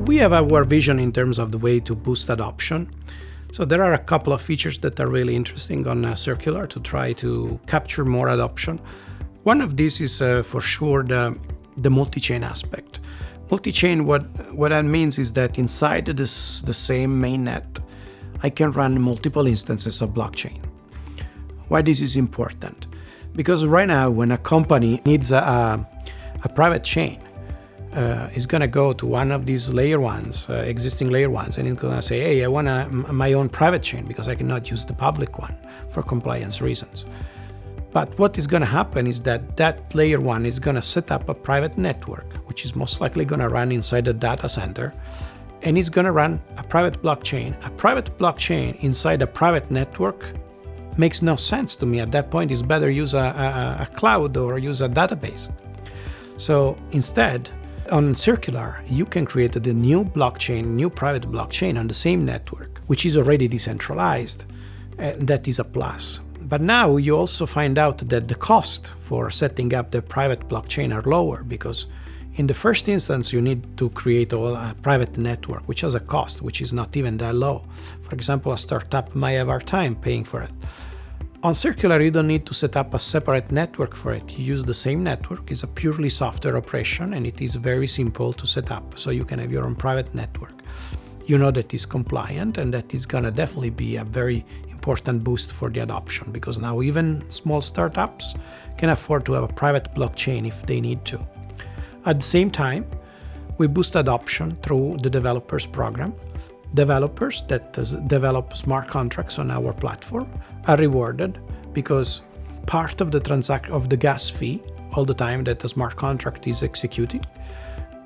we have our vision in terms of the way to boost adoption. So there are a couple of features that are really interesting on Circular to try to capture more adoption. One of these is for sure the multi-chain aspect. Multi-chain, what that means is that inside the same mainnet, I can run multiple instances of blockchain. Why this is important? Because right now, when a company needs a private chain, is going to go to one of these layer ones, existing layer ones, and it's going to say, hey, I want my own private chain because I cannot use the public one for compliance reasons. But what is going to happen is that layer one is going to set up a private network, which is most likely going to run inside a data center, and it's going to run a private blockchain. A private blockchain inside a private network makes no sense to me. At that point, it's better use a cloud or use a database. So instead, on Circular, you can create the new blockchain, new private blockchain on the same network, which is already decentralized. That is a plus. But now you also find out that the cost for setting up the private blockchain are lower, because in the first instance, you need to create a private network, which has a cost, which is not even that low. For example, a startup might have a hard time paying for it. On Circular, you don't need to set up a separate network for it. You use the same network. It's a purely software operation, and it is very simple to set up. So you can have your own private network. You know that it's compliant, and that is going to definitely be a very important boost for the adoption, because now even small startups can afford to have a private blockchain if they need to. At the same time, we boost adoption through the developers program. Developers that develop smart contracts on our platform are rewarded because part of the gas fee all the time that the smart contract is executing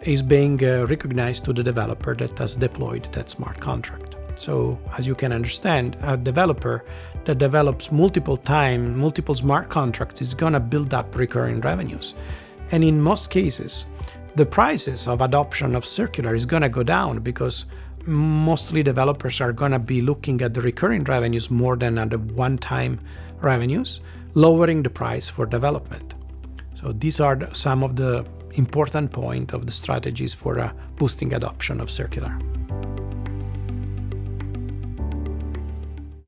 is being recognized to the developer that has deployed that smart contract. So as you can understand, a developer that develops multiple smart contracts is going to build up recurring revenues. And in most cases, the prices of adoption of Circular is going to go down because mostly developers are going to be looking at the recurring revenues more than at the one-time revenues, lowering the price for development. So these are some of the important points of the strategies for boosting adoption of Circular.